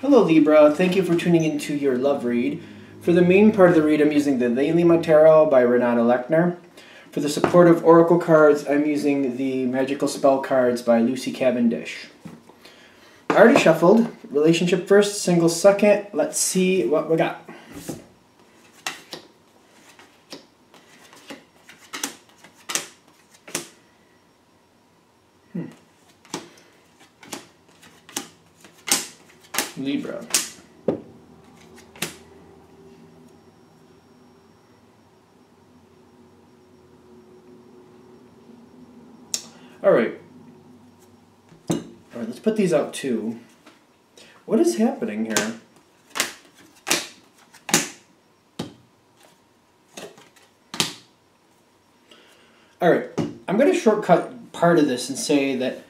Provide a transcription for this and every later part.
Hello Libra, thank you for tuning into your love read. For the main part of the read, I'm using the Lima Tarot by Renata Lechner. For the supportive oracle cards, I'm using the Magical Spell cards by Lucy Cavendish. I already shuffled. Relationship first, single second. Let's see what we got. Libra. Alright, let's put these out too. What is happening here? Alright, I'm going to shortcut part of this and say that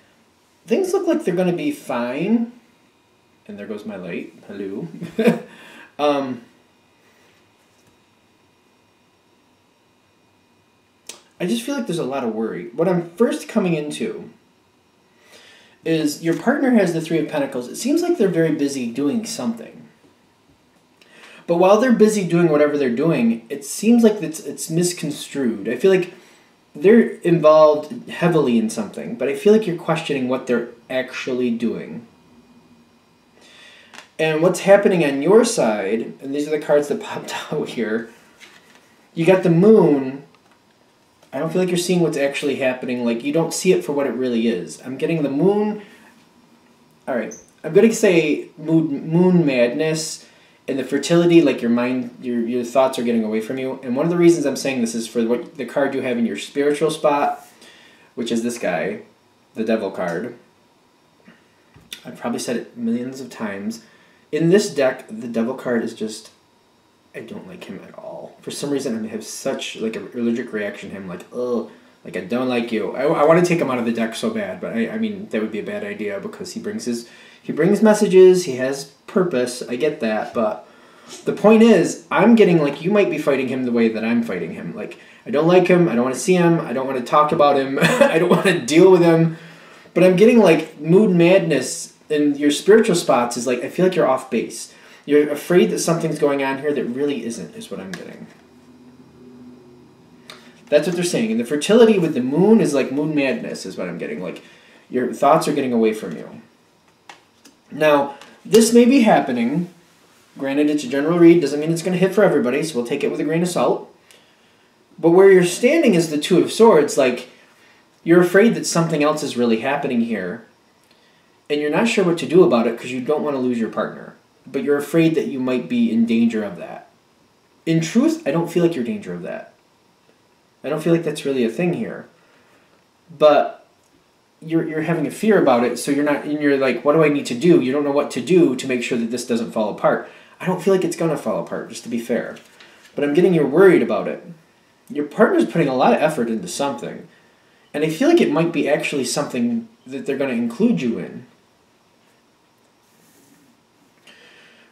things look like they're going to be fine. And there goes my light. Hello. I just feel like there's a lot of worry. What I'm first coming into is your partner has the Three of Pentacles. It seems like they're very busy doing something. But while they're busy doing whatever they're doing, it seems like it's misconstrued. I feel like they're involved heavily in something, but I feel like you're questioning what they're actually doing. And what's happening on your side, and these are the cards that popped out here, you got the Moon. I don't feel like you're seeing what's actually happening. Like, you don't see it for what it really is. I'm getting the Moon. All right. I'm going to say moon madness and the fertility, like your mind, your thoughts are getting away from you. And one of the reasons I'm saying this is for what the card you have in your spiritual spot, which is this guy, the Devil card. I've probably said it millions of times. In this deck, the Devil card is just, I don't like him at all. For some reason, I have such like an allergic reaction to him, like, oh, like I don't like you. I want to take him out of the deck so bad, but I mean, that would be a bad idea because he brings messages, he has purpose, I get that, but the point is, I'm getting like, you might be fighting him the way that I'm fighting him. Like, I don't like him, I don't want to see him, I don't want to talk about him, I don't want to deal with him, but I'm getting like mood madness. In your spiritual spots is like, I feel like you're off base. You're afraid that something's going on here that really isn't, is what I'm getting. That's what they're saying. And the fertility with the Moon is like moon madness is what I'm getting. Like, your thoughts are getting away from you. Now, this may be happening. Granted, it's a general read. Doesn't mean it's going to hit for everybody, so we'll take it with a grain of salt. But where you're standing is the Two of Swords. Like, you're afraid that something else is really happening here. And you're not sure what to do about it because you don't want to lose your partner. But you're afraid that you might be in danger of that. In truth, I don't feel like you're in danger of that. I don't feel like that's really a thing here. But you're having a fear about it, so you're like, what do I need to do? You don't know what to do to make sure that this doesn't fall apart. I don't feel like it's going to fall apart, just to be fair. But I'm getting you're worried about it. Your partner's putting a lot of effort into something. And I feel like it might be actually something that they're going to include you in.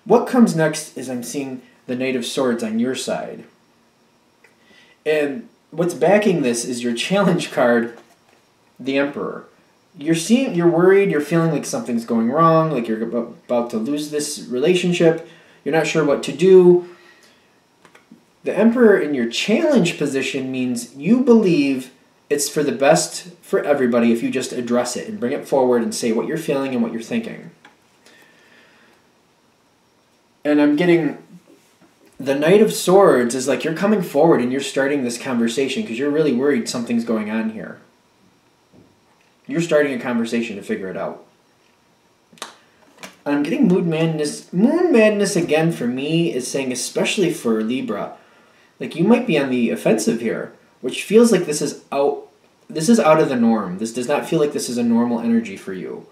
What comes next is I'm seeing the Knight of Swords on your side. And what's backing this is your challenge card, the Emperor. You're worried, you're feeling like something's going wrong, like you're about to lose this relationship, you're not sure what to do. The Emperor in your challenge position means you believe it's for the best for everybody if you just address it and bring it forward and say what you're feeling and what you're thinking. And I'm getting the Knight of Swords is like you're coming forward and you're starting this conversation because you're really worried something's going on here. You're starting a conversation to figure it out. And I'm getting mood madness. Moon madness again for me is saying, especially for Libra, like you might be on the offensive here, which feels like this is out of the norm. This does not feel like this is a normal energy for you.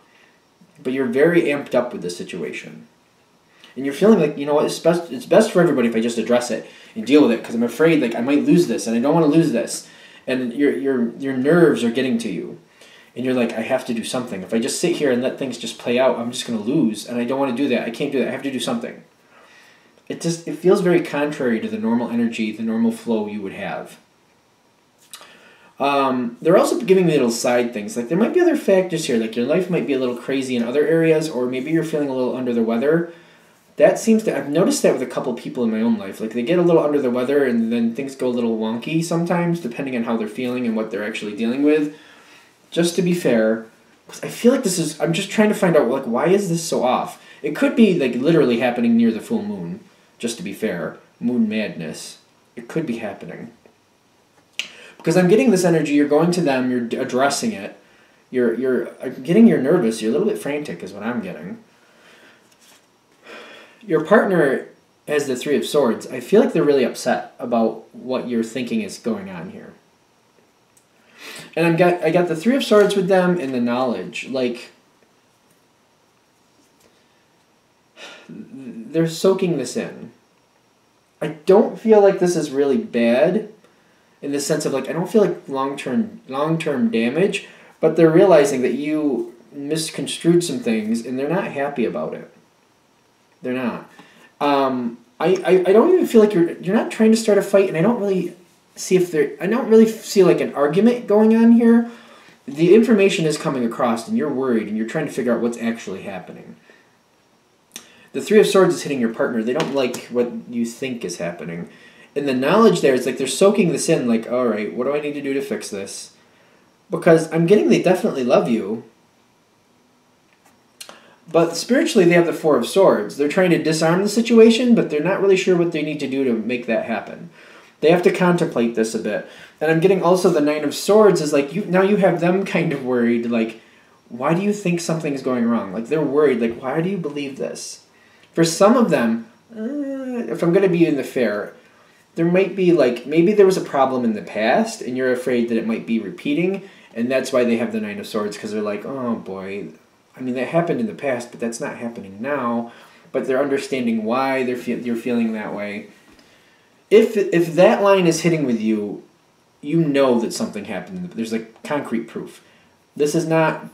But you're very amped up with this situation. And you're feeling like, you know what, it's best for everybody if I just address it and deal with it because I'm afraid like I might lose this and I don't want to lose this. And your nerves are getting to you. And you're like, I have to do something. If I just sit here and let things just play out, I'm just going to lose. And I don't want to do that. I can't do that. I have to do something. It feels very contrary to the normal energy, the normal flow you would have. They're also giving me little side things. Like there might be other factors here. Like your life might be a little crazy in other areas, or maybe you're feeling a little under the weather. I've noticed that with a couple people in my own life. Like they get a little under the weather and then things go a little wonky sometimes, depending on how they're feeling and what they're actually dealing with. Just to be fair, because I feel like I'm just trying to find out, like, why is this so off? It could be, like, literally happening near the full moon, just to be fair. Moon madness. It could be happening. Because I'm getting this energy, you're going to them, you're addressing it. I'm getting you're nervous, you're a little bit frantic is what I'm getting. Your partner has the Three of Swords. I feel like they're really upset about what you're thinking is going on here. And I got the Three of Swords with them and the knowledge. Like, they're soaking this in. I don't feel like this is really bad in the sense of, like, I don't feel like long-term damage, but they're realizing that you misconstrued some things and they're not happy about it. They're not. I don't even feel like you're not trying to start a fight, and I don't really see like an argument going on here. The information is coming across and you're worried and you're trying to figure out what's actually happening. The Three of Swords is hitting your partner. They don't like what you think is happening. And the knowledge there is like they're soaking this in, like, all right, what do I need to do to fix this? Because I'm getting they definitely love you. But spiritually, they have the Four of Swords. They're trying to disarm the situation, but they're not really sure what they need to do to make that happen. They have to contemplate this a bit. And I'm getting also the Nine of Swords is like, now you have them kind of worried, like, why do you think something's going wrong? Like, they're worried, like, why do you believe this? For some of them, if I'm going to be in the fair, there might be, like, maybe there was a problem in the past, and you're afraid that it might be repeating, and that's why they have the Nine of Swords, because they're like, oh boy, I mean, that happened in the past, but that's not happening now. But they're understanding why you're feeling that way. If that line is hitting with you, you know that something happened. There's like concrete proof. That's not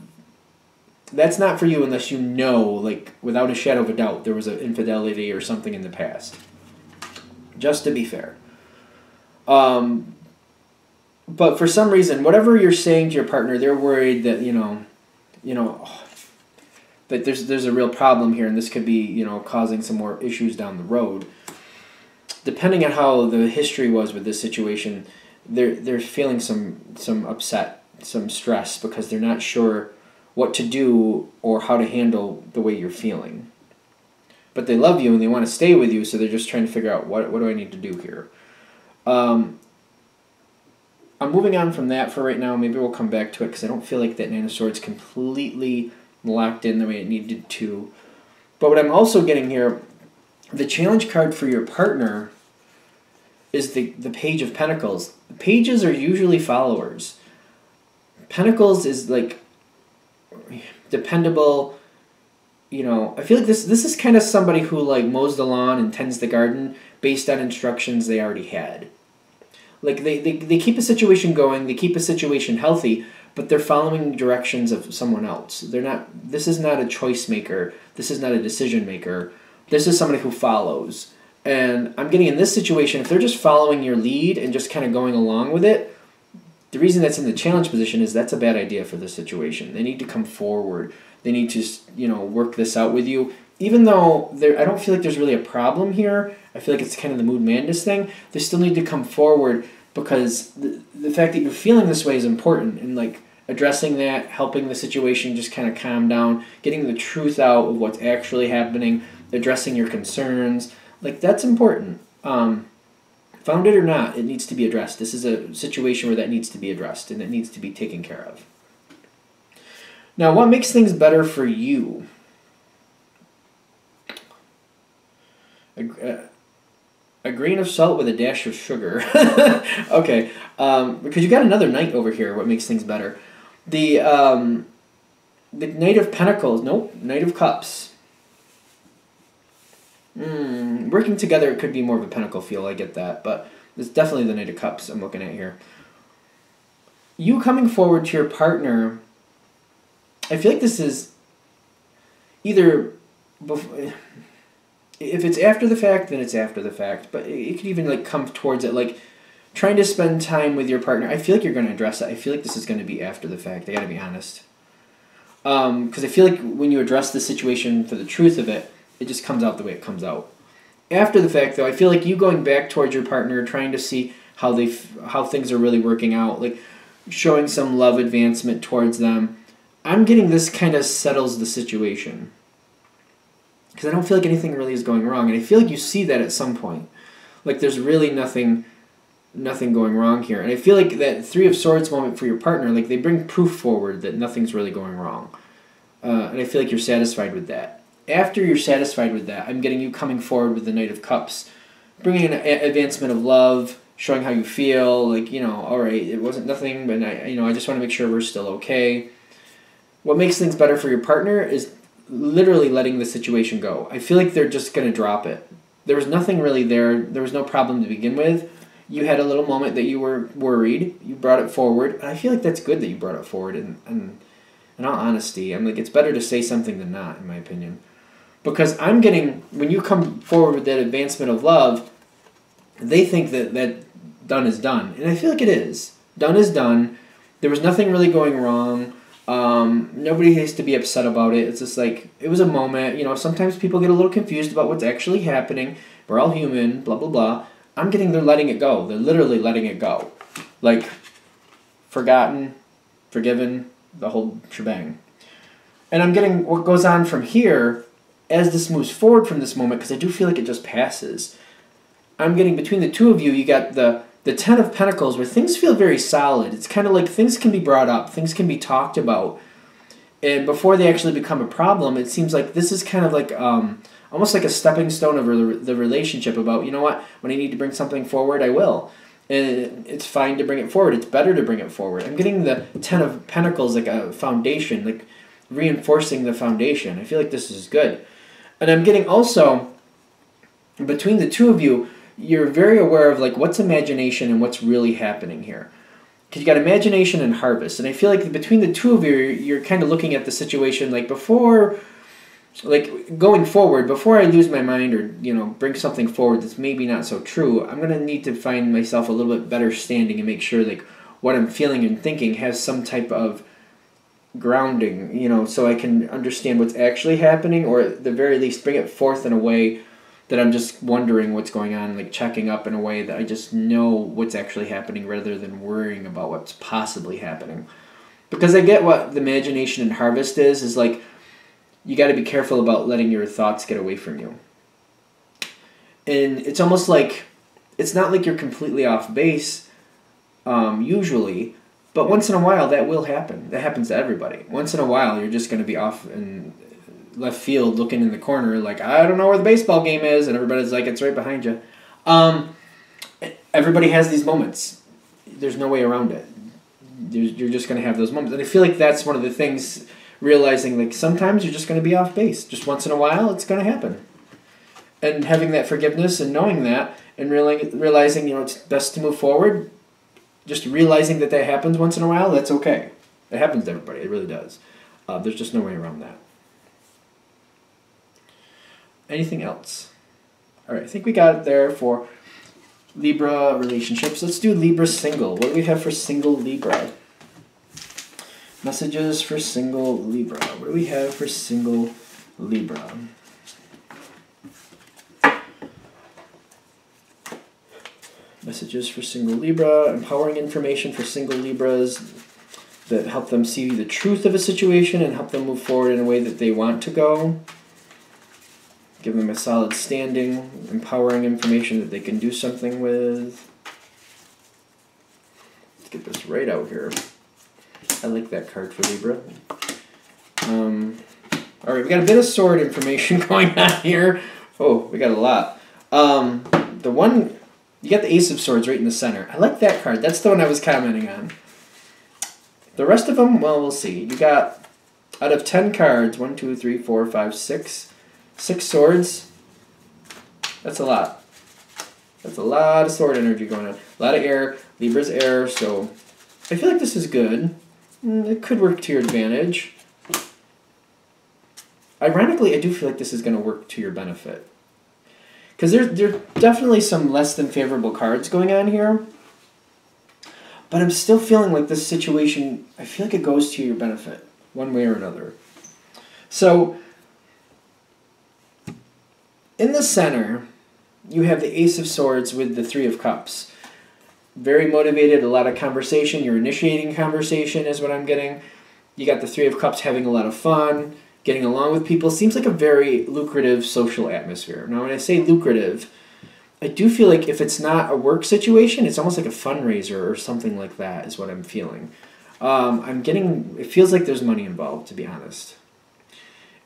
for you unless you know, like, without a shadow of a doubt, there was an infidelity or something in the past. Just to be fair. But for some reason, whatever you're saying to your partner, they're worried that, that there's a real problem here, and this could be, causing some more issues down the road. Depending on how the history was with this situation, they're feeling some upset, some stress, because they're not sure what to do or how to handle the way you're feeling. But they love you and they want to stay with you, so they're just trying to figure out what do I need to do here. I'm moving on from that for right now. Maybe we'll come back to it because I don't feel like that Nine of Swords completely locked in the way it needed to. But what I'm also getting here, the challenge card for your partner is the Page of Pentacles. The pages are usually followers. Pentacles is like dependable. I feel like this is kind of somebody who like mows the lawn and tends the garden based on instructions they already had. Like they keep a situation going, they keep a situation healthy, but they're following directions of someone else. This is not a choice maker. This is not a decision maker. This is somebody who follows. And I'm getting in this situation, if they're just following your lead and just kind of going along with it, the reason that's in the challenge position is that's a bad idea for the situation. They need to come forward. They need to, work this out with you. Even though I don't feel like there's really a problem here, I feel like it's kind of the mood madness thing, they still need to come forward because the fact that you're feeling this way is important. And like addressing that, helping the situation just kind of calm down, getting the truth out of what's actually happening, addressing your concerns, like that's important. Found it or not, it needs to be addressed. This is a situation where that needs to be addressed and it needs to be taken care of. Now, what makes things better for you? A grain of salt with a dash of sugar. Okay, because you got another knight over here. What makes things better? The Knight of Pentacles. Nope, Knight of Cups. Working together, it could be more of a pentacle feel. I get that, but it's definitely the Knight of Cups I'm looking at here. You coming forward to your partner. I feel like this is either before. If it's after the fact, then it's after the fact. But it could even like come towards it. Like trying to spend time with your partner. I feel like you're going to address it. I feel like this is going to be after the fact. I got to be honest. Because I feel like when you address the situation for the truth of it, it just comes out the way it comes out. After the fact, though, I feel like you going back towards your partner, trying to see how things are really working out, like showing some love advancement towards them. I'm getting this kind of settles the situation. Because I don't feel like anything really is going wrong. And I feel like you see that at some point. Like there's really nothing going wrong here. And I feel like that Three of Swords moment for your partner, like they bring proof forward that nothing's really going wrong. And I feel like you're satisfied with that. After you're satisfied with that, I'm getting you coming forward with the Knight of Cups. Bringing an advancement of love, showing how you feel, like, all right, it wasn't nothing, but I just want to make sure we're still okay. What makes things better for your partner is literally letting the situation go. I feel like they're just going to drop it. There was nothing really there. There was no problem to begin with. You had a little moment that you were worried. You brought it forward. And I feel like that's good that you brought it forward. And in all honesty, I'm like, it's better to say something than not, in my opinion. Because I'm getting, when you come forward with that advancement of love, they think that done is done. And I feel like it is. Done is done. There was nothing really going wrong. Nobody has to be upset about it. It's just like, it was a moment. Sometimes people get a little confused about what's actually happening. We're all human, blah, blah, blah. I'm getting they're letting it go. They're literally letting it go. Like, forgotten, forgiven, the whole shebang. And I'm getting what goes on from here as this moves forward from this moment, because I do feel like it just passes. I'm getting between the two of you, you got the Ten of Pentacles, where things feel very solid. It's kind of like things can be brought up, things can be talked about. And before they actually become a problem, it seems like this is kind of like almost like a stepping stone of the relationship about, you know what, when I need to bring something forward, I will. And it's fine to bring it forward. It's better to bring it forward. I'm getting the Ten of Pentacles like a foundation, like reinforcing the foundation. I feel like this is good. And I'm getting also, between the two of you, you're very aware of like what's imagination and what's really happening here. Because you got imagination and harvest. And I feel like between the two of you, you're kind of looking at the situation like before, like going forward, before I lose my mind or, bring something forward that's maybe not so true, I'm going to need to find myself a little bit better standing and make sure like what I'm feeling and thinking has some type of grounding, so I can understand what's actually happening, or at the very least bring it forth in a way that I'm just wondering what's going on, like checking up in a way that I just know what's actually happening rather than worrying about what's possibly happening. Because I get what the imagination and harvest is like you got to be careful about letting your thoughts get away from you. And it's almost like, it's not like you're completely off base, usually, but once in a while that will happen. That happens to everybody. Once in a while you're just going to be off in left field looking in the corner like, I don't know where the baseball game is, and everybody's like, it's right behind you. Everybody has these moments. There's no way around it. You're just going to have those moments. And I feel like that's one of the things, realizing like sometimes you're just going to be off base. Just once in a while it's going to happen. And having that forgiveness and knowing that and realizing, it's best to move forward. Just realizing that happens once in a while, that's okay. It happens to everybody. It really does. There's just no way around that. Anything else? All right, I think we got it there for Libra relationships. Let's do Libra single. What do we have for single Libra? Messages for single Libra. What do we have for single Libra? Messages for single Libra, empowering information for single Libras that help them see the truth of a situation and help them move forward in a way that they want to go. Give them a solid standing, empowering information that they can do something with. Let's get this right out here. I like that card for Libra. All right, we got a bit of sword information going on here. Oh, we got a lot. The one... You got the Ace of Swords right in the center. I like that card. That's the one I was commenting on. The rest of them, well, we'll see. You got, out of 10 cards, 1, 2, 3, 4, 5, 6. 6 swords. That's a lot. That's a lot of sword energy going on. A lot of air. Libra's air, so I feel like this is good. It could work to your advantage. Ironically, I do feel like this is going to work to your benefit. Because there's definitely some less than favorable cards going on here. But I'm still feeling like this situation, I feel like it goes to your benefit, one way or another. So, in the center, you have the Ace of Swords with the Three of Cups. Very motivated, a lot of conversation. You're initiating conversation is what I'm getting. You got the Three of Cups having a lot of fun, getting along with people. Seems like a very lucrative social atmosphere. Now, when I say lucrative, I do feel like if it's not a work situation, it's almost like a fundraiser or something like that is what I'm feeling. It feels like there's money involved, to be honest.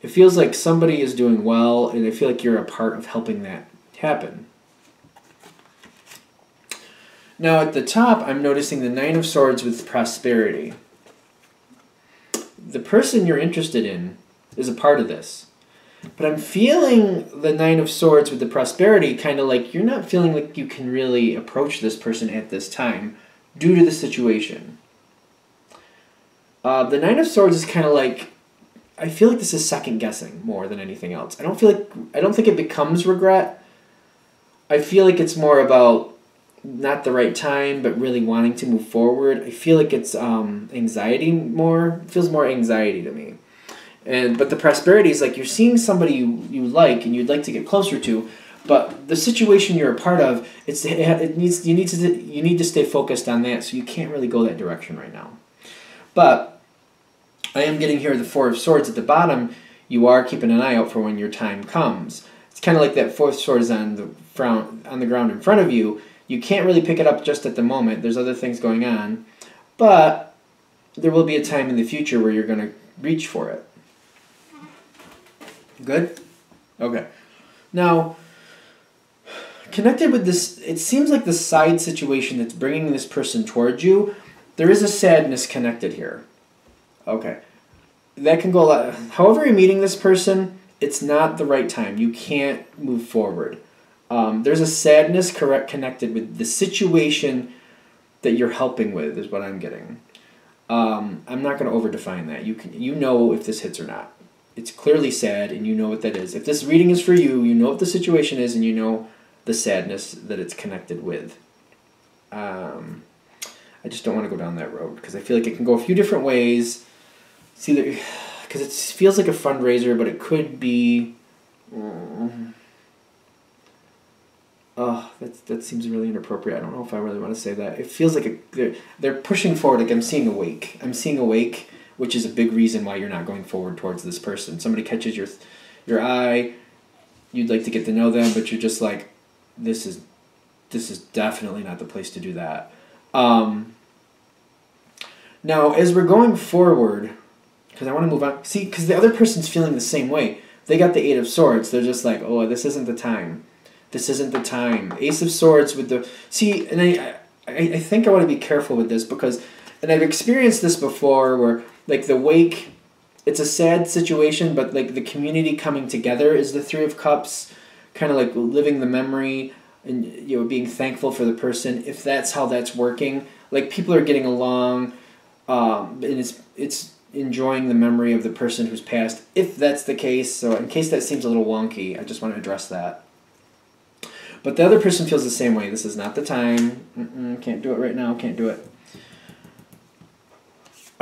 It feels like somebody is doing well, and I feel like you're a part of helping that happen. Now at the top, I'm noticing the Nine of Swords with prosperity. The person you're interested in is a part of this. But I'm feeling the Nine of Swords with the prosperity kind of like you're not feeling like you can really approach this person at this time due to the situation. The Nine of Swords is kind of like, I feel like this is second guessing more than anything else. I don't think it becomes regret. I feel like it's more about not the right time, but really wanting to move forward. I feel like it's anxiety more. It feels more anxiety to me. But the prosperity is like you're seeing somebody you like and you'd like to get closer to, but the situation you're a part of, you need to stay focused on that, so you can't really go that direction right now. But I am getting here the Four of Swords at the bottom. You are keeping an eye out for when your time comes. It's kind of like that fourth sword is on the ground in front of you. You can't really pick it up just at the moment. There's other things going on. But there will be a time in the future where you're going to reach for it. Good? Okay. Now, connected with this, it seems like the side situation that's bringing this person towards you, there is a sadness connected here. Okay. That can go a lot. However you're meeting this person, it's not the right time. You can't move forward. There's a sadness connected with the situation that you're helping with is what I'm getting. I'm not going to over-define that. You know if this hits or not. It's clearly sad, and you know what that is. If this reading is for you, you know what the situation is, and you know the sadness that it's connected with. I just don't want to go down that road, because I feel like it can go a few different ways. It's either, because it feels like a fundraiser, but it could be... that seems really inappropriate. I don't know if I really want to say that. It feels like they're pushing forward. Like I'm seeing a wake. I'm seeing a wake, which is a big reason why you're not going forward towards this person. Somebody catches your eye. You'd like to get to know them, but you're just like, this is definitely not the place to do that. Now, as we're going forward, because I want to move on. See, because the other person's feeling the same way. They got the Eight of Swords. They're just like, oh, this isn't the time. This isn't the time. Ace of Swords with the... See, and I think I want to be careful with this because... And I've experienced this before where, like, the wake, it's a sad situation, but, like, the community coming together is the Three of Cups, kind of like living the memory and, you know, being thankful for the person. If that's how that's working, like, people are getting along, and it's enjoying the memory of the person who's passed, if that's the case. So in case that seems a little wonky, I just want to address that. But the other person feels the same way. This is not the time. Can't do it right now. Can't do it.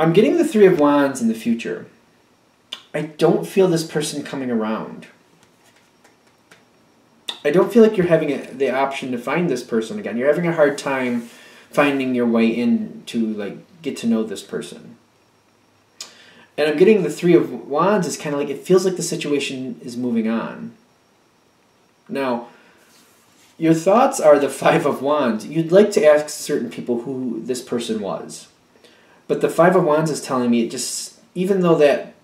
I'm getting the Three of Wands in the future. I don't feel this person coming around. I don't feel like you're having the option to find this person again. You're having a hard time finding your way in to, like, get to know this person. And I'm getting the Three of Wands is kind of like, it feels like the situation is moving on. Now, your thoughts are the Five of Wands. You'd like to ask certain people who this person was. But the Five of Wands is telling me it just, even though that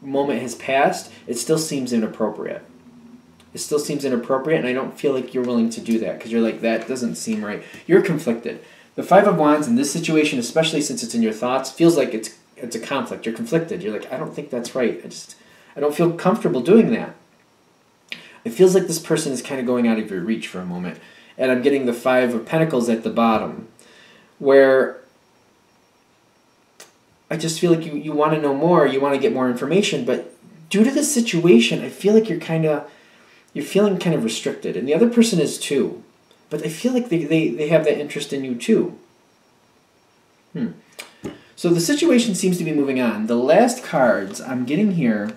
moment has passed, it still seems inappropriate. It still seems inappropriate, and I don't feel like you're willing to do that because you're like, that doesn't seem right. You're conflicted. The Five of Wands in this situation, especially since it's in your thoughts, feels like it's a conflict. You're conflicted. You're like, I don't think that's right. I don't feel comfortable doing that. It feels like this person is kind of going out of your reach for a moment. And I'm getting the Five of Pentacles at the bottom, where I just feel like you want to know more, you want to get more information, but due to the situation, I feel like you're feeling kind of restricted. And the other person is too. But I feel like they have that interest in you too. So the situation seems to be moving on. The last cards I'm getting here,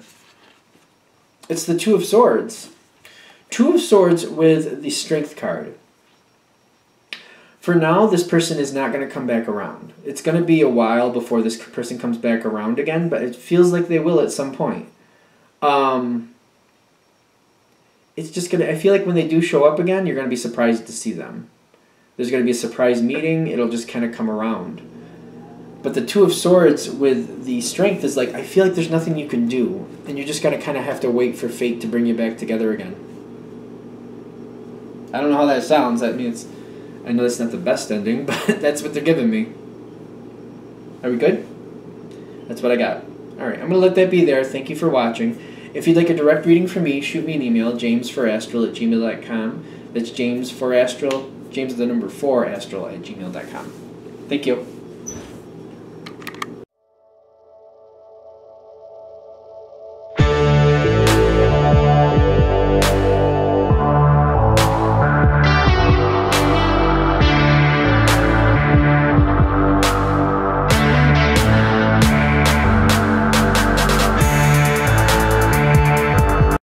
it's the Two of Swords. Two of Swords with the Strength card. For now, this person is not going to come back around. It's going to be a while before this person comes back around again, but it feels like they will at some point. It's just going to, I feel like when they do show up again, you're going to be surprised to see them. There's going to be a surprise meeting. It'll just kind of come around. But the Two of Swords with the Strength is like, I feel like there's nothing you can do. And you're just going to kind of have to wait for fate to bring you back together again. I don't know how that sounds. I mean, I know that's not the best ending, but that's what they're giving me. Are we good? That's what I got. All right, I'm going to let that be there. Thank you for watching. If you'd like a direct reading from me, shoot me an email, jamesforastral@gmail.com. That's James for Astral, James the number 4 astral@gmail.com. Thank you.